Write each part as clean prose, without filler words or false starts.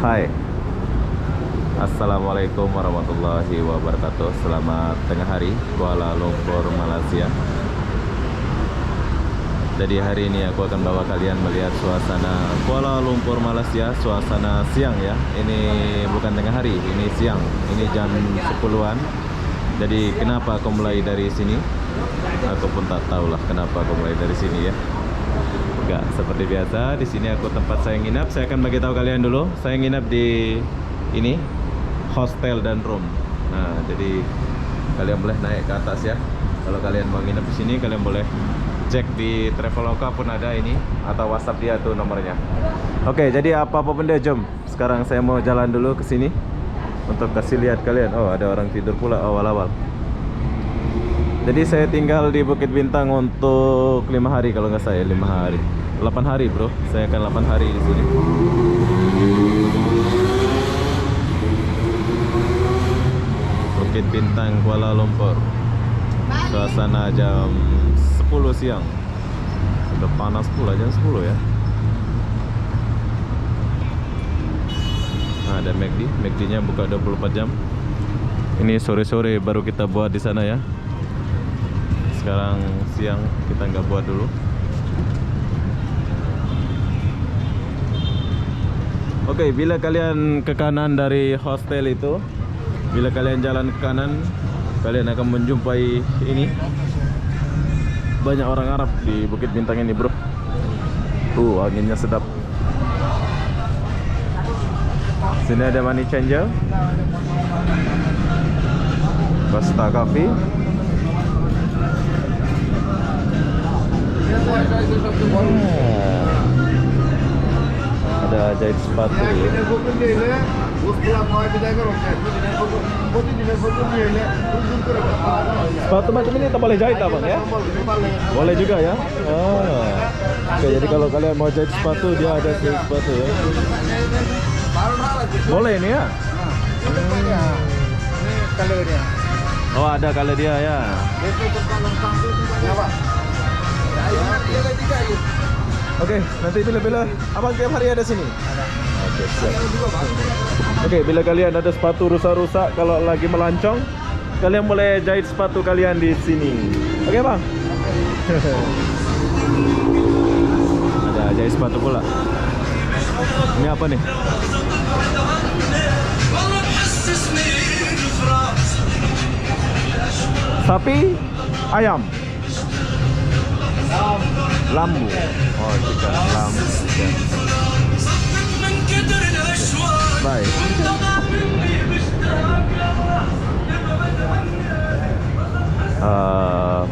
Hai, Assalamualaikum warahmatullahi wabarakatuh. Selamat tengah hari, Kuala Lumpur, Malaysia. Jadi hari ini aku akan bawa kalian melihat suasana Kuala Lumpur, Malaysia. Suasana siang ya. Ini bukan tengah hari, ini siang. Ini jam 10-an. Jadi kenapa aku mulai dari sini? Aku pun tak tahulah kenapa aku mulai dari sini ya. Enggak, seperti biasa di sini aku tempat saya nginap. Saya akan bagi tahu kalian dulu. Saya nginap di ini hostel dan room. Nah, jadi kalian boleh naik ke atas ya. Kalau kalian mau nginap di sini, kalian boleh cek di Traveloka pun ada ini, atau WhatsApp dia tuh nomornya. Oke, jadi apa benda, jom. Sekarang saya mau jalan dulu ke sini untuk kasih lihat kalian. Oh, ada orang tidur pula awal-awal. Jadi saya tinggal di Bukit Bintang untuk 5 hari kalau nggak saya, 5 hari. 8 hari, bro. Saya akan 8 hari di sini. Bukit Bintang, Kuala Lumpur. Suasana jam 10 siang. Sudah panas pula jam 10 ya. Nah, ada McD. McD-nya buka 24 jam. Ini sore-sore baru kita buat di sana ya. Sekarang siang kita nggak buat dulu. Oke, bila kalian ke kanan dari hostel itu, bila kalian jalan ke kanan, kalian akan menjumpai ini. Banyak orang Arab di Bukit Bintang ini, bro. Anginnya sedap. Sini ada money changer, Costa Coffee. Ada jahit sepatu ya. Sepatu macam ini tak boleh jahit abang ya? Boleh juga ya? Oke, jadi kalau kalian mau jahit sepatu, dia ada jahit sepatu ya. Boleh ini ya? Kalau dia. Oh, ada kalau dia ya. Oke, nanti bila-bila abang tiap hari ada sini. Oke, siap. Oke, bila kalian ada sepatu rusak-rusak kalau lagi melancong, kalian boleh jahit sepatu kalian di sini. Oke, bang. Ada jahit sepatu pula. Ini apa nih? Sapi, ayam, lambu. Oh, chicken lambu. Baik.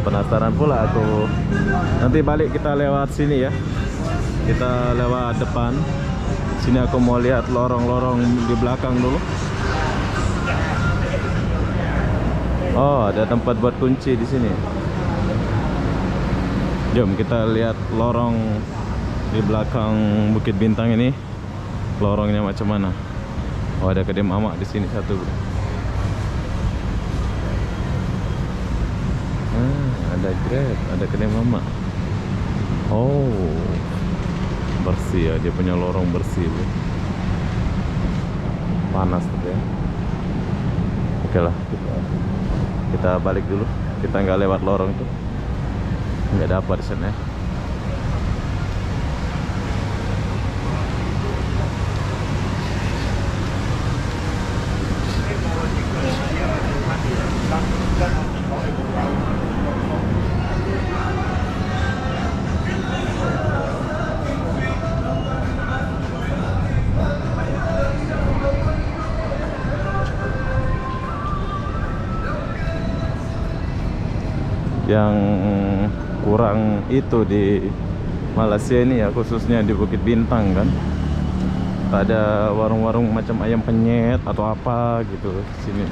Penasaran pula aku. Nanti balik kita lewat sini ya. Kita lewat depan. Sini aku mau lihat lorong-lorong di belakang dulu. Oh, ada tempat buat kunci di sini. Jom kita lihat lorong di belakang Bukit Bintang ini. Lorongnya macam mana? Oh, ada kedai mamak di sini satu. Ada Grab, ada kedai mamak. Oh, bersih ya, dia punya lorong bersih. Panas tuh ya. Oke lah, kita balik dulu. Kita nggak lewat lorong tuh. Nggak ada apa di sana ya. Yang kurang itu di Malaysia ini ya, khususnya di Bukit Bintang kan, tak ada warung-warung macam ayam penyet atau apa gitu di sini.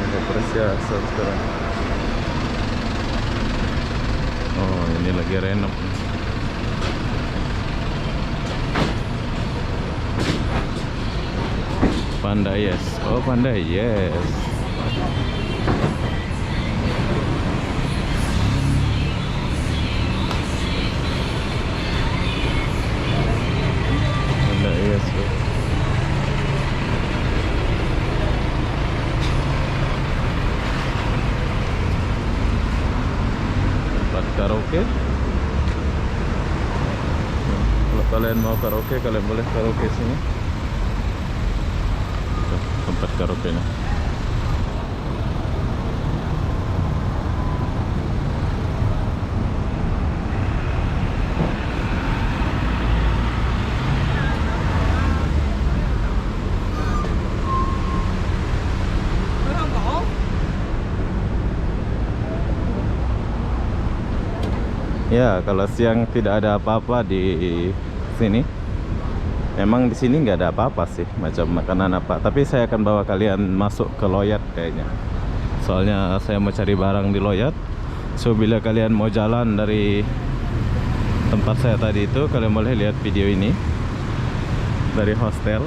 Ada persiasan sekarang. Oh, ini lagi renov. Pandayes. Oh, Pandayes. Pandayes. Oh. Tempat karaoke. Kalau kalian mau karaoke, kalian boleh karaoke sini. Tuh, tempat karaoke nya. Ya, kalau siang tidak ada apa-apa di sini. Memang di sini nggak ada apa-apa sih, macam makanan apa. Tapi saya akan bawa kalian masuk ke Loyat kayaknya. Soalnya saya mau cari barang di Loyat. So bila kalian mau jalan dari tempat saya tadi itu, kalian boleh lihat video ini dari hostel.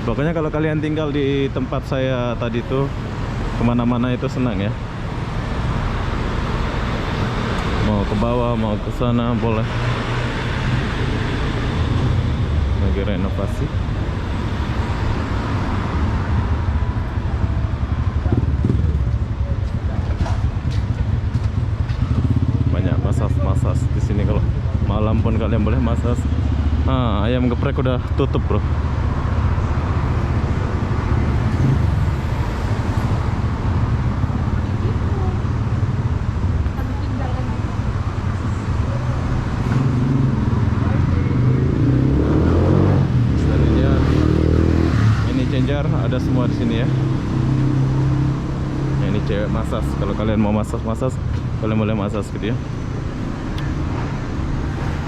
Pokoknya kalau kalian tinggal di tempat saya tadi itu, kemana-mana itu senang ya. Mau ke bawah, mau ke sana boleh. Lagi renovasi. Banyak masas di sini. Kalau malam pun kalian boleh masas. Ayam geprek udah tutup, bro. Ada semua di sini ya. Ini cewek masas. Kalau kalian mau masas, kalian boleh masas gitu ya.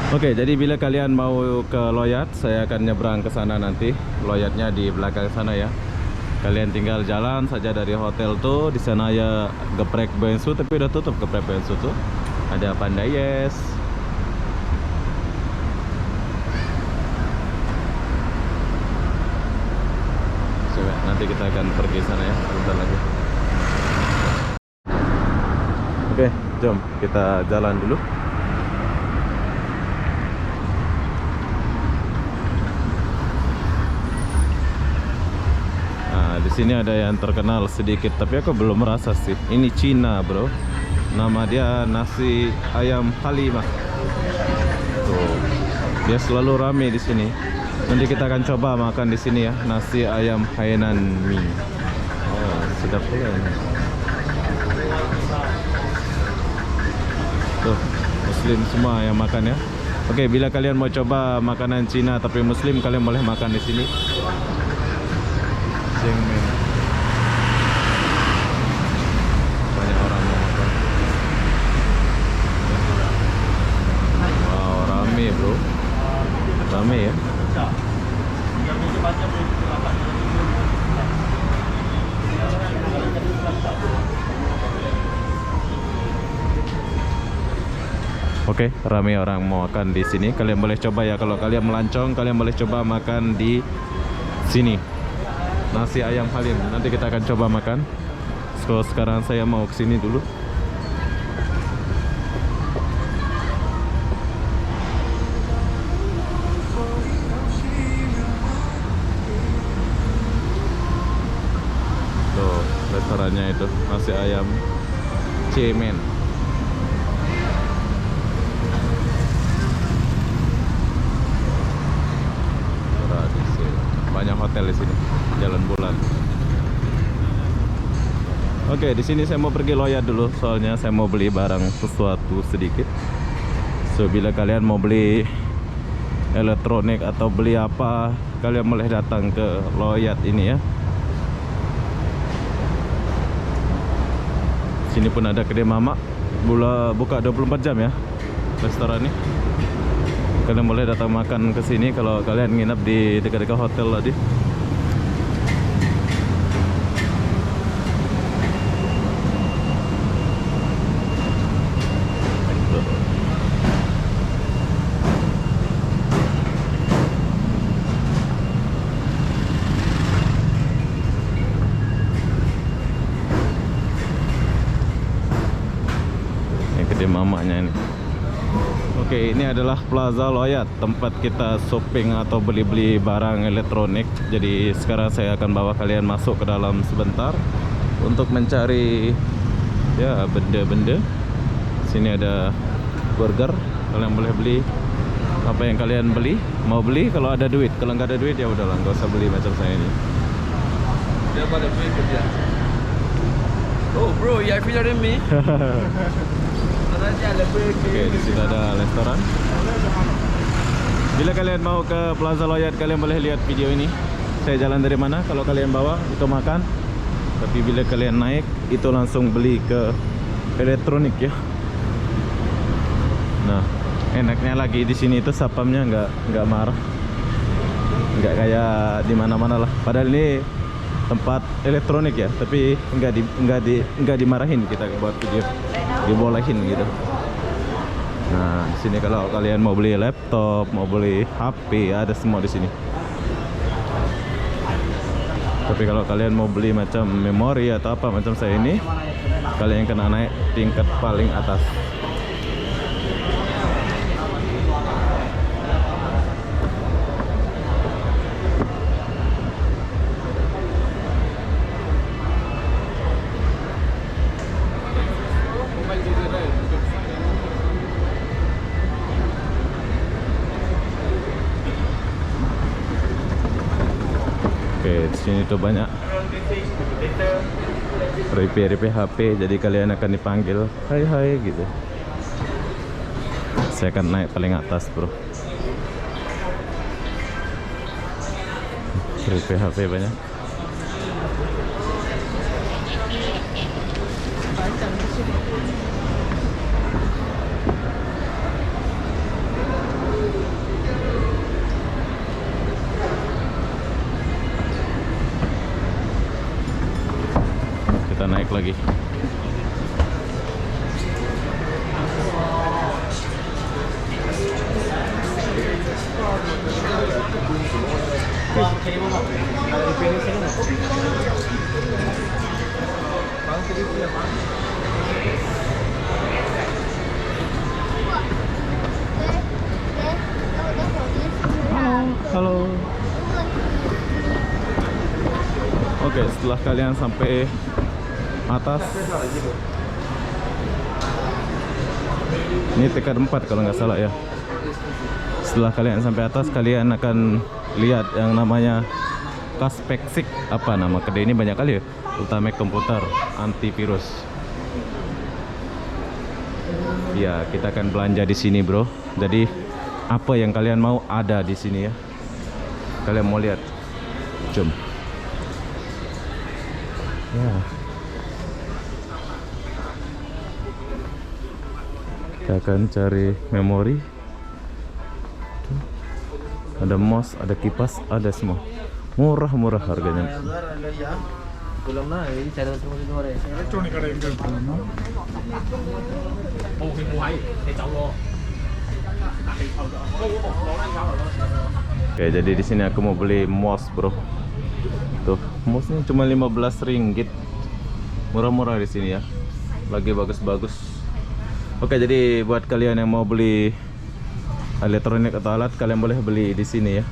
Oke, jadi bila kalian mau ke Loyat, saya akan nyebrang ke sana nanti. Loyatnya di belakang sana ya. Kalian tinggal jalan saja dari hotel tuh. Di sana ya geprek Bensu, tapi udah tutup geprek Bensu tuh. Ada Pandayes. Nanti kita akan pergi sana ya, sebentar lagi. Oke, jom kita jalan dulu. Nah, di sini ada yang terkenal sedikit, tapi aku belum merasa sih. Ini Cina, bro. Nama dia nasi ayam Halimah. Tuh, dia selalu rame di sini. Nanti kita akan coba makan di sini ya, nasi ayam Hainan mie. Oh, sedap pula ini. Tuh, Muslim semua yang makan ya. Oke, bila kalian mau coba makanan Cina tapi Muslim, kalian boleh makan di sini. Jengmen. Banyak orang mau makan. Wow, rame bro. Rame ya. Oke, ramai orang mau makan di sini. Kalian boleh coba ya, kalau kalian melancong, kalian boleh coba makan di sini. Nasi ayam Halim. Nanti kita akan coba makan. So, sekarang saya mau ke sini dulu. Tuh, restorannya itu nasi ayam Cemen. Banyak hotel di sini, Jalan Bulan. Oke, di sini saya mau pergi Loyat dulu, soalnya saya mau beli barang sesuatu sedikit. So, bila kalian mau beli elektronik atau beli apa, kalian boleh datang ke Loyat ini ya. Sini pun ada kedai mamak, buka 24 jam ya restoran ini. Kalian boleh datang makan ke sini kalau kalian nginap di dekat-dekat hotel tadi. mamanya ini. Oke, ini adalah Plaza Loyat, tempat kita shopping atau beli-beli barang elektronik. Jadi sekarang saya akan bawa kalian masuk ke dalam sebentar untuk mencari ya benda-benda. Sini ada burger, kalian boleh beli apa yang kalian mau beli kalau ada duit. Kalau nggak ada duit ya udahlah, nggak usah beli macam saya ini. Dia pada duit kerja. Oh bro, you are bigger than me. Oke, di sini ada restoran. Bila kalian mau ke Plaza Loyat, kalian boleh lihat video ini. Saya jalan dari mana? Kalau kalian bawa itu makan. Tapi bila kalian naik, itu langsung beli ke elektronik ya. Nah, enaknya lagi di sini itu sapamnya nggak marah, nggak kayak di mana-mana lah. Padahal ini tempat elektronik ya, tapi nggak dimarahin kita buat video, dibolehin gitu. Nah, di sini kalau kalian mau beli laptop, mau beli HP, ada semua di sini. Tapi kalau kalian mau beli macam memori atau apa macam saya ini, kalian kena naik tingkat paling atas. Oke, di sini tuh banyak repair HP, jadi kalian akan dipanggil hai gitu. Saya akan naik paling atas, bro. Repair HP banyak. Kita naik lagi. Halo. Oke, setelah kalian sampai atas, ini tingkat 4 kalau nggak salah ya. Setelah kalian sampai atas, kalian akan lihat yang namanya Kaspersky. Apa nama kedai ini? Banyak kali ya. Ultimate komputer antivirus. Ya, kita akan belanja di sini, bro. Jadi apa yang kalian mau ada di sini ya. Kalian mau lihat? Jom. Ya. Kita akan cari memori. Tuh. Ada mouse, ada kipas, ada semua. Murah-murah harganya. Oke, jadi di sini aku mau beli mouse, bro. Tuh, mouse-nya cuma 15 ringgit. Murah-murah di sini ya. Lagi bagus-bagus. Oke, jadi buat kalian yang mau beli elektronik atau alat, kalian boleh beli di sini ya.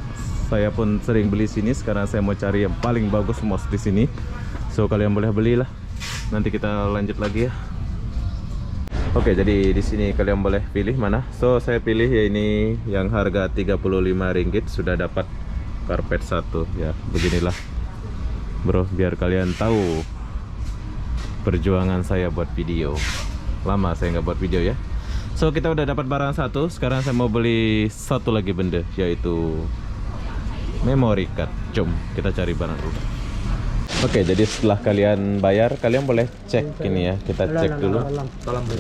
Saya pun sering beli sini. Sekarang saya mau cari yang paling bagus mouse di sini. So kalian boleh belilah. Nanti kita lanjut lagi ya. Oke, jadi di sini kalian boleh pilih mana. So saya pilih ya ini yang harga 35 ringgit, sudah dapat karpet 1 ya. Beginilah, bro, biar kalian tahu perjuangan saya buat video. Lama saya nggak buat video ya. So kita udah dapat barang 1. Sekarang saya mau beli satu lagi benda, yaitu memory card. Jom kita cari barang dulu. Oke, jadi setelah kalian bayar, kalian boleh cek ini ya. Kita cek dulu.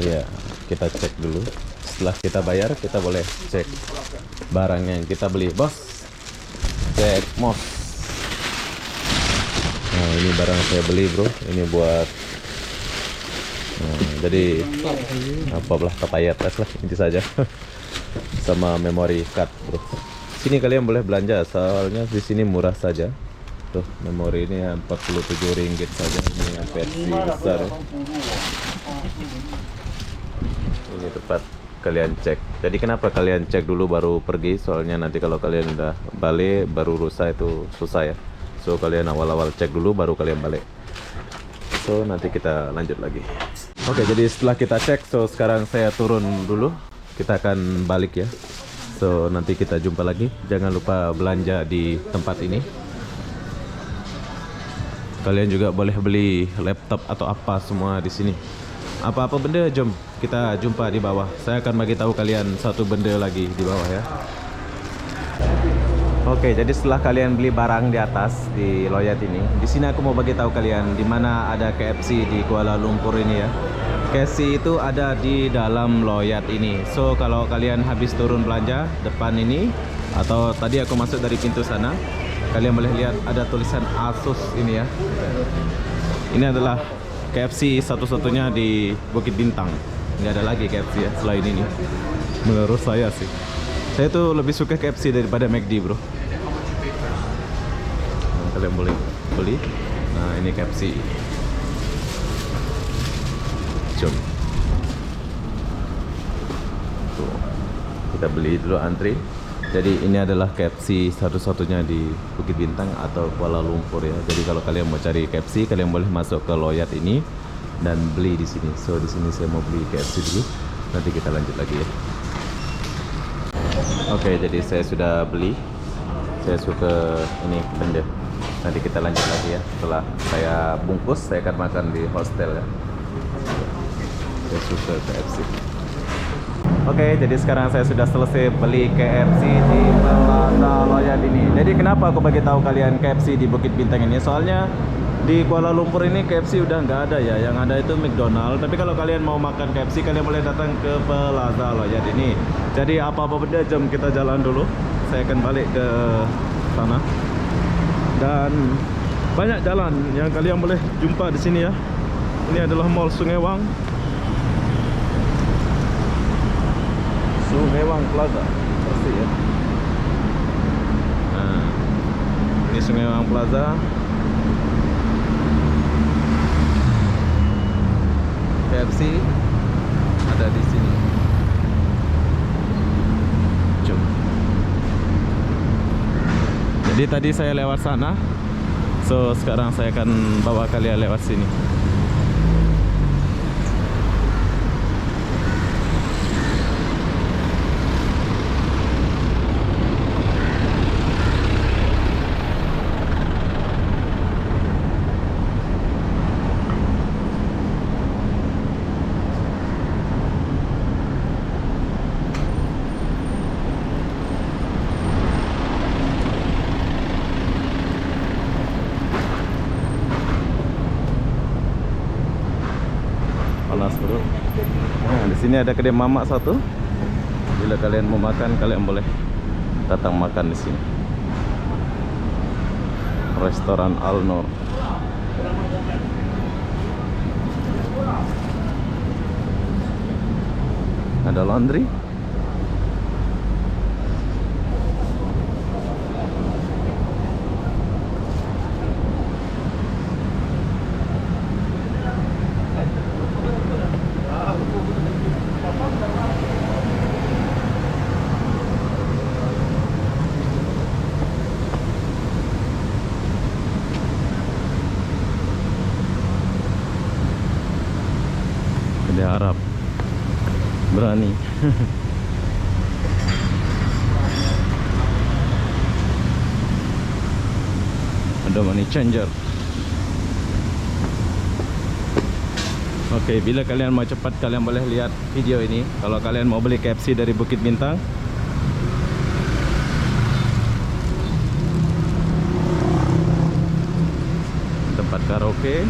Iya, kita cek dulu. Setelah kita bayar, kita boleh cek barang yang kita beli. Bos, cek mouse. Nah, ini barang saya beli, bro. Ini buat jadi apalah kata tes lah, inti saja. Sama memory card, bro. Sini kalian boleh belanja, soalnya di sini murah saja. Tuh, memori ini 47 ringgit saja. Ini yang versi besar. Ini tempat kalian cek. Jadi kenapa kalian cek dulu baru pergi? Soalnya nanti kalau kalian udah balik baru rusak itu susah ya. So kalian awal-awal cek dulu baru kalian balik. So nanti kita lanjut lagi. Oke, jadi setelah kita cek, so sekarang saya turun dulu. Kita akan balik ya. So nanti kita jumpa lagi. Jangan lupa belanja di tempat ini. Kalian juga boleh beli laptop atau apa semua di sini. Apa-apa benda, jom kita jumpa di bawah. Saya akan bagi tahu kalian satu benda lagi di bawah ya. Oke, jadi setelah kalian beli barang di atas di Loyat ini, di sini aku mau bagi tahu kalian di mana ada KFC di Kuala Lumpur ini ya. KFC itu ada di dalam Loyat ini. So kalau kalian habis turun belanja depan ini, atau tadi aku masuk dari pintu sana, kalian boleh lihat ada tulisan Asus ini ya. Ini adalah KFC satu-satunya di Bukit Bintang. Nggak ada lagi KFC ya selain ini. Menurut saya sih. Saya tuh lebih suka KFC daripada McD, bro. Nah, kalian boleh beli. Nah, ini KFC. Jom. Tuh. Kita beli dulu antri. Jadi ini adalah KFC satu-satunya di Bukit Bintang atau Kuala Lumpur ya. Jadi kalau kalian mau cari KFC, kalian boleh masuk ke Loyat ini dan beli di sini. So di sini saya mau beli KFC dulu. Nanti kita lanjut lagi ya. Oke, jadi saya sudah beli. Saya suka ini benda. Nanti kita lanjut lagi ya. Setelah saya bungkus, saya akan makan di hostel ya. Saya suka KFC. Oke, jadi sekarang saya sudah selesai beli KFC di Plaza Loyat ini. Jadi kenapa aku bagi tahu kalian KFC di Bukit Bintang ini? Soalnya di Kuala Lumpur ini KFC udah nggak ada ya. Yang ada itu McDonald. Tapi kalau kalian mau makan KFC, kalian boleh datang ke Plaza Loyat ini. Jadi apa-apa benda, jom kita jalan dulu. Saya akan balik ke sana. Dan banyak jalan yang kalian boleh jumpa di sini ya. Ini adalah Mall Sungai Wang. Sungai Wang Plaza, pasti ya. Nah, ini Sungai Wang Plaza. KFC ada di sini. Jom. Jadi tadi saya lewat sana, so sekarang saya akan bawa kalian lewat sini. Panas bro. Nah, di sini ada kedai mamak satu. Bila kalian mau makan, kalian boleh datang makan di sini. Restoran Al Nur. Ada laundry. Kedai Arab. Berani. Ada money changer. Oke, bila kalian mau cepat, kalian boleh lihat video ini. Kalau kalian mau beli KFC dari Bukit Bintang, tempat karaoke.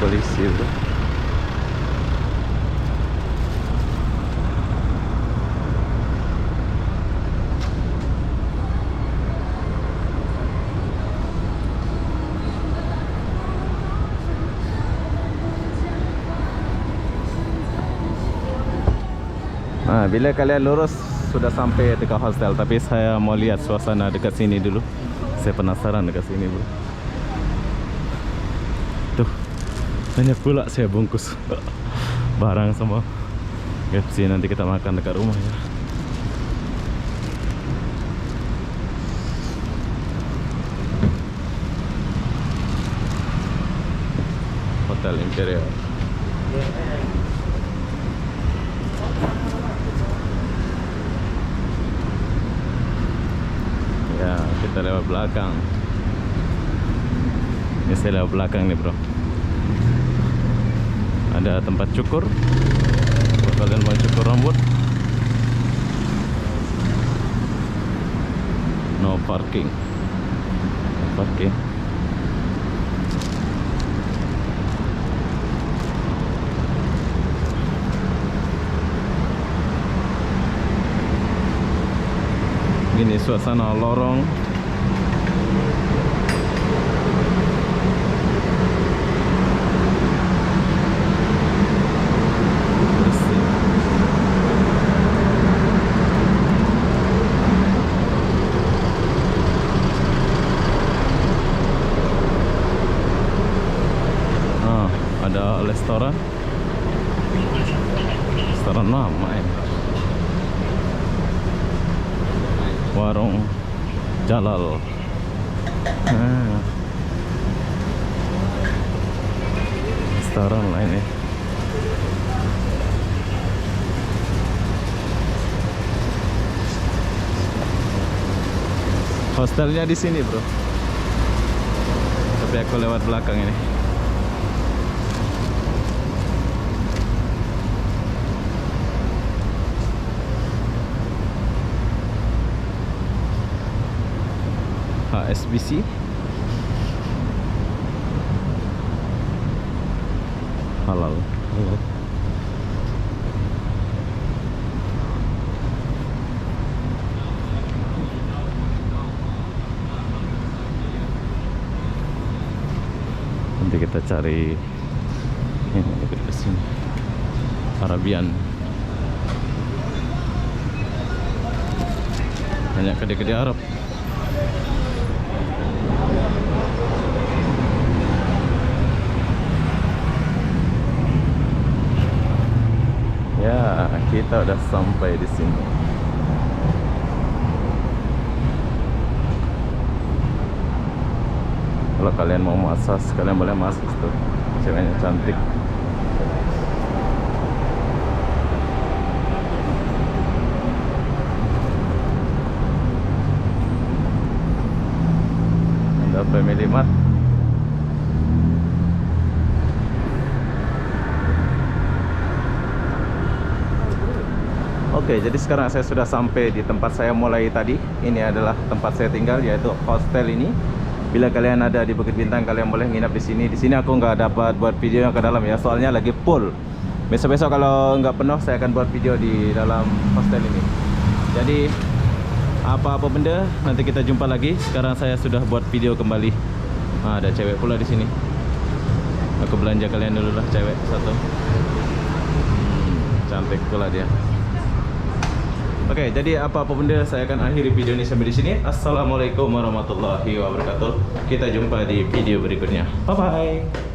Polisi itu. Nah, bila kalian lurus sudah sampai dekat hostel, tapi saya mau lihat suasana dekat sini dulu. Saya penasaran dekat sini, bro. Tuh, banyak pula saya bungkus barang semua. KFC nanti kita makan dekat rumah ya. Hotel Imperial. Ya, kita lewat belakang. Ini saya lewat belakang nih, bro. Ada tempat cukur. Kalau kalian mau cukur rambut, no parking. Parking. Gini suasana lorong. Bersih. Ada restoran. Restoran lama ini. Warung Jalal. Restoran lah ini. Hostelnya di sini, bro. Tapi aku lewat belakang ini. HSBC. Halal. Nanti kita cari ini dekat sini. Arabian. Banyak kedai-kedai Arab. Ya, kita udah sampai di sini. Kalau kalian mau massage, kalian boleh massage tuh. Ceweknya cantik. Ada Family Mart. Oke, jadi sekarang saya sudah sampai di tempat saya mulai tadi. Ini adalah tempat saya tinggal, yaitu hostel ini. Bila kalian ada di Bukit Bintang, kalian boleh nginap di sini. Di sini aku nggak dapat buat video yang ke dalam ya, soalnya lagi full. Besok-besok kalau nggak penuh, saya akan buat video di dalam hostel ini. Jadi apa-apa benda nanti kita jumpa lagi. Sekarang saya sudah buat video kembali. Ada cewek pula di sini. Aku belanja kalian dulu lah, cewek satu. Cantik pula dia. Oke, jadi apa-apa benda saya akan akhiri video ini sampai di sini. Assalamualaikum warahmatullahi wabarakatuh. Kita jumpa di video berikutnya. Bye bye.